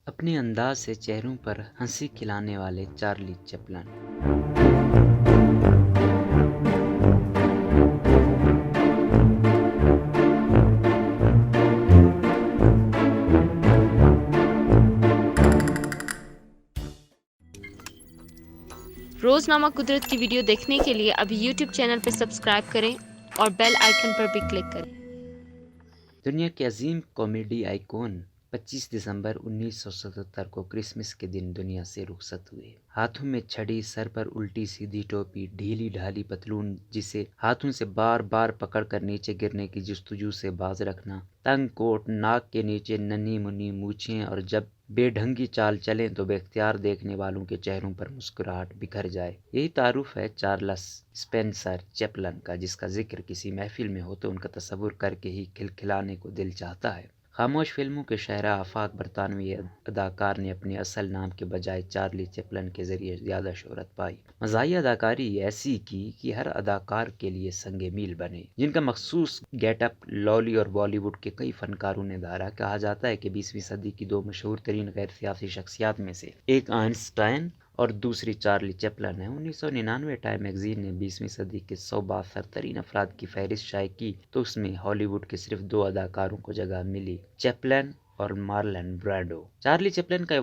اپنے انداز سے چہروں پر ہنسی کھلانے والے چارلی چپلن۔ روزنامہ قدرت کی ویڈیو دیکھنے کے لیے ابھی یوٹیوب چینل پر سبسکرائب کریں اور بیل آئیکن پر بھی کلک کریں۔ دنیا کے عظیم کامیڈی آئیکن 25 دسمبر 1977 کو کرسمس کے دن دنیا سے رخصت ہوئے۔ ہاتھوں میں چھڑی، سر پر الٹی سیدھی ٹوپی، ڈھیلی ڈھالی پتلون جسے ہاتھوں سے بار بار پکڑ کر نیچے گرنے کی جستجو سے باز رکھنا، تنگ کوٹ، ناک کے نیچے ننھی منھی مونچھیں اور جب بے ڈھنگی چال چلیں تو بے اختیار دیکھنے والوں کے چہروں پر مسکراہٹ بکھر جائے۔ یہی تعارف ہے چارلس اسپینسر چپلن کا، جس کا ذکر کسی محفل میں ہو تو ان کا تصور کر کے ہی کھلکھلانے کو دل چاہتا ہے۔ خاموش فلموں کے شہرہ آفاق برطانوی اداکار نے اپنے اصل نام کے بجائے چارلی چپلن کے ذریعے زیادہ شہرت پائی۔ مزاحیہ اداکاری ایسی کی کہ ہر اداکار کے لیے سنگ میل بنے، جن کا مخصوص گیٹ اپ لالی اور بالی ووڈ کے کئی فنکاروں نے دھارا۔ کہا جاتا ہے کہ 20ویں صدی کی دو مشہور ترین غیر سیاسی شخصیات میں سے ایک آئنسٹائن اور دوسری چارلی چپلن ہے۔ 1999 ٹائم میگزین نے 20ویں صدی کے 100 بااثر ترین افراد کی فہرست شائع کی تو اس میں ہالی ووڈ کے صرف دو اداکاروں کو جگہ ملی، چپلن اور مارلن برانڈو۔ چارلی چپلن کا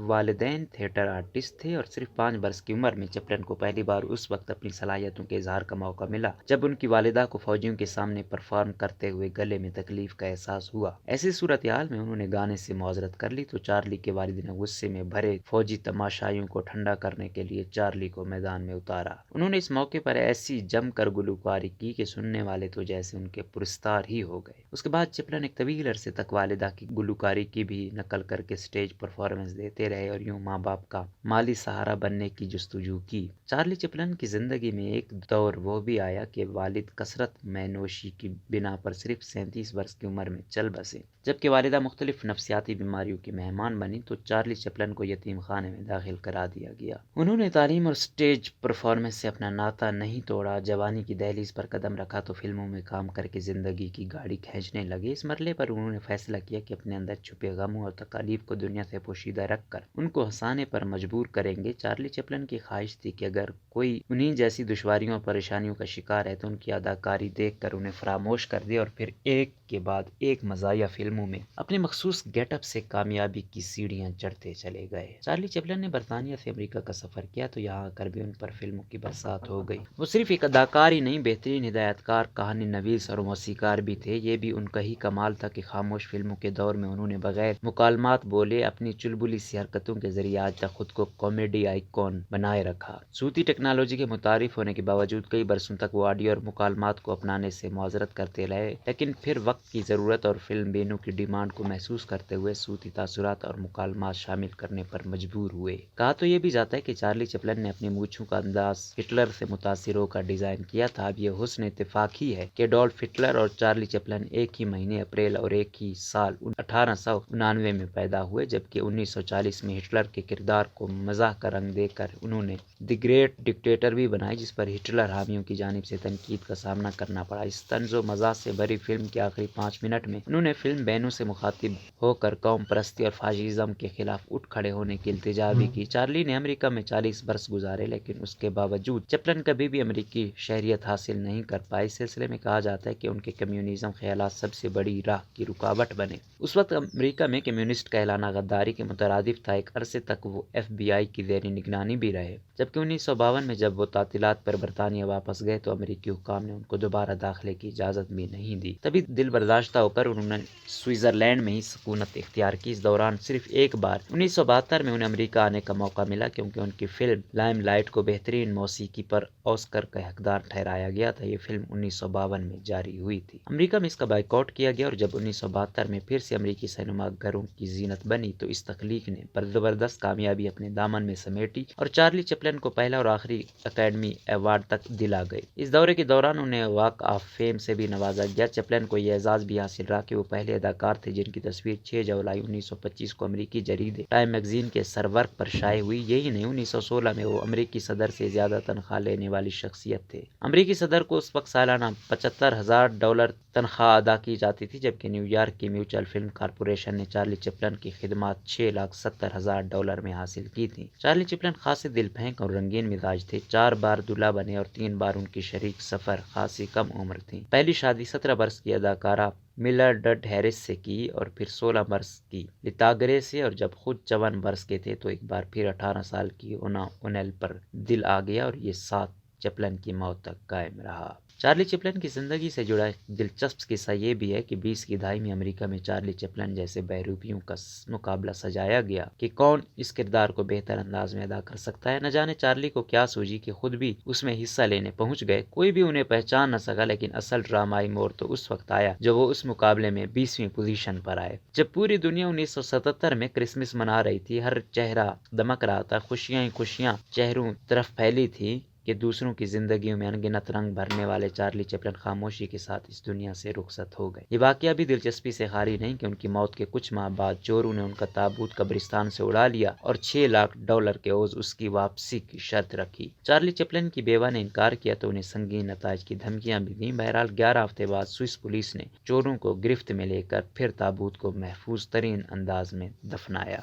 والدین تھیٹر آرٹسٹ تھے اور صرف 5 برس کی عمر میں چپلن کو پہلی بار اس وقت اپنی صلاحیتوں کے اظہار کا موقع ملا جب ان کی والدہ کو فوجیوں کے سامنے پرفارم کرتے ہوئے گلے میں تکلیف کا احساس ہوا۔ ایسی صورتحال میں انہوں نے گانے سے معذرت کر لی تو چارلی کے والد نے غصے میں بھرے فوجی تماشائیوں کو ٹھنڈا کرنے کے لیے چارلی کو میدان میں اتارا۔ انہوں نے اس موقع پر ایسی جم کر گلوکاری کی کہ سننے والے تو جیسے ان کے پرستار ہی ہو گئے۔ اس کے بعد چپلن ایک طویل عرصے تک والدہ کی گلوکاری کی بھی نقل کر کے سٹیج پرفارمنس دیتے رہے اور یوں ماں باپ کا مالی سہارا بننے کی جستجو کی۔ چارلی چپلن کی زندگی میں ایک دور وہ بھی آیا کہ والد کثرت میں نوشی کی بنا پر صرف 37 برس کی عمر میں چل بسے۔ جبکہ والدہ مختلف نفسیاتی بیماریوں کی مہمان بنی تو چارلی چپلن کو یتیم خانے میں داخل کرا دیا گیا۔ انہوں نے تعلیم اور سٹیج پرفارمنس سے اپنا ناتا نہیں توڑا۔ جوانی کی دہلیز پر قدم رکھا تو فلموں میں کام کر کے زندگی کی گاڑی کھینچنے لگے۔ اس مرحلے پر انہوں نے فیصلہ کیا کہ اپنے اندر چھپے غموں اور تکالیف کو دنیا سے پوشیدہ رکھ کر ان کو ہنسانے پر مجبور کریں گے۔ چارلی چپلن کی خواہش تھی کہ اگر کوئی انہی جیسی دشواریوں اور پریشانیوں کا شکار ہے تو ان کی اداکاری دیکھ کر انہیں فراموش کر دے اور پھر ایک کے بعد ایک مزاحیہ فلموں میں اپنے مخصوص گیٹ اپ سے کامیابی کی سیڑھیاں چڑھتے چلے گئے۔ چارلی چپلن نے برطانیہ سے امریکہ کا سفر کیا تو یہاں آ کر بھی ان پر فلموں کی برسات ہو گئی۔ وہ صرف ایک اداکار ہی نہیں، بہترین ہدایت کار، کہانی نویس اور موسیقار بھی تھے۔ یہ بھی ان کا ہی کمال تھا کہ خاموش فلموں کے دور میں انہوں نے بغیر مکالمات بولے اپنی چلبلی سی حرکتوں کے ذریعے آج تک خود کو کامیڈی آئیکن بنائے رکھا۔ صوتی ٹیکنالوجی کے متعارف ہونے کے باوجود کئی برسوں تک وہ آڈیو اور مکالمات کو اپنانے سے معذرت کرتے رہے، لیکن پھر وقت کی ضرورت اور فلم بینوں کی ڈیمانڈ کو محسوس کرتے ہوئے صوتی تاثرات اور مکالمات شامل کرنے پر مجبور ہوئے۔ کہا تو یہ بھی جاتا ہے کہ چارلی چپلن نے اپنی مونچھوں کا انداز ہٹلر سے متاثر ہو کر ڈیزائن کیا تھا۔ اب یہ حسن اتفاق ہی ہے کہ ایڈولف ہٹلر اور چارلی چپلن ایک ہی مہینے اپریل اور ایک ہی سال 1899 میں پیدا ہوئے، جبکہ 1940 میں ہٹلر کے کردار کو مزاح کا رنگ دے کر انہوں نے دی گریٹ ڈکٹیٹر بھی بنائی، جس پر ہٹلر حامیوں کی جانب سے تنقید کا سامنا کرنا پڑا۔ اس طنز و مزاح سے بھری فلم کے آخری 5 منٹ میں انہوں نے فلم بینوں سے مخاطب ہو کر قوم پرستی اور فاشزم کے خلاف اٹھ کھڑے ہونے کی التجا بھی کی۔ چارلی نے امریکہ میں 40 برس گزارے، لیکن اس کے باوجود چپلن کبھی بھی امریکی شہریت حاصل نہیں کر پائے۔ اس سلسلے میں کہا جاتا ہے کہ ان کے کمیونزم خیالات سب سے بڑی راہ کی رکاوٹ بنے۔ اس وقت امریکہ میں کمیونسٹ کہلانا غداری کے مترادف تھا۔ ایک عرصے تک وہ ایف بی آئی کی زیر نگرانی بھی رہے، جبکہ 1952 میں جب وہ تعطیلات پر برطانیہ واپس گئے تو امریکی حکام نے ان کو دوبارہ داخلے کی اجازت بھی نہیں دی۔ تبھی دل برداشتہ ہو کر انہوں نے سوئٹزرلینڈ میں ہی سکونت اختیار کی۔ اس دوران صرف ایک بار 1972 میں انہیں امریکہ آنے کا موقع ملا، کیونکہ ان کی فلم لائم لائٹ کو بہترین موسیقی پر آسکر کا حقدار ٹھہرایا گیا تھا۔ یہ فلم 1952 میں جاری ہوئی تھی۔ امریکہ میں اس کا بائیکاٹ کیا گیا اور جب 1972 میں پھر سے امریکی سینما گھروں کی زینت بنی تو اس تخلیق نے پر زبردست کامیابی اپنے دامن میں سمیٹی اور چارلی چپلن کو پہلا اور آخری اکیڈمی ایوارڈ تک دلا گئے۔ اس دورے کے دوران انہیں واک آف فیم سے بھی نوازا گیا۔ چپلن کو یہ اعزاز بھی حاصل رہا کہ وہ پہلے اداکار تھے جن کی تصویر 6 جولائی 1925 کو امریکی جریدے ٹائم میگزین کے سرورق پر شائع ہوئی۔ یہی نہیں، 1916 میں وہ امریکی صدر سے زیادہ تنخواہ لینے والی شخصیت تھے۔ امریکی صدر کو اس وقت سالانہ $75,000 تنخواہ ادا کی جاتی تھی، جبکہ نیو یارک کی میوچل فلم کارپوریشن نے چارلی چپلن کی خدمات $6,70,000 میں حاصل کی تھیں۔ چارلی چپلن خاصے دل پھینک اور رنگین مزاج تھے۔ 4 بار دلہا بنے اور 3 بار ان کی شریک سفر خاصی کم عمر تھیں۔ پہلی شادی 17 برس کی اداکارہ ملڈرڈ ہیرس سے کی اور پھر 16 برس کی لیتا گرے سے، اور جب خود 54 برس کے تھے تو ایک بار پھر 18 سال کی اونا اونیل پر دل آ گیا اور یہ ساتھ چپلن کی موت تک قائم رہا۔ چارلی چپلن کی زندگی سے جڑا ایک دلچسپ قصہ یہ بھی ہے کہ 20 کی دہائی میں امریکہ میں چارلی چپلن جیسے بہروپیوں کا مقابلہ سجایا گیا کہ کون اس کردار کو بہتر انداز میں ادا کر سکتا ہے۔ نہ جانے چارلی کو کیا سوجی کہ خود بھی اس میں حصہ لینے پہنچ گئے۔ کوئی بھی انہیں پہچان نہ سکا، لیکن اصل ڈرامائی موڑ تو اس وقت آیا جب وہ اس مقابلے میں 20ویں پوزیشن پر آئے۔ جب پوری دنیا 1977 میں کرسمس منا رہی تھی، ہر چہرہ دمک رہا تھا، خوشیاں ہی خوشیاں چہروں طرف پھیلی تھی کہ دوسروں کی زندگیوں میں انگنت رنگ بھرنے والے چارلی چپلن خاموشی کے ساتھ اس دنیا سے رخصت ہو گئے۔ یہ واقعہ بھی دلچسپی سے خالی نہیں کہ ان کی موت کے کچھ ماہ بعد چوروں نے ان کا تابوت قبرستان سے اڑا لیا اور $6 لاکھ کے عوض اس کی واپسی کی شرط رکھی۔ چارلی چپلن کی بیوہ نے انکار کیا تو انہیں سنگین نتائج کی دھمکیاں بھی دیں۔ بہرحال 11 ہفتے بعد سوئس پولیس نے چوروں کو گرفت میں لے کر پھر تابوت کو محفوظ ترین انداز میں دفنایا۔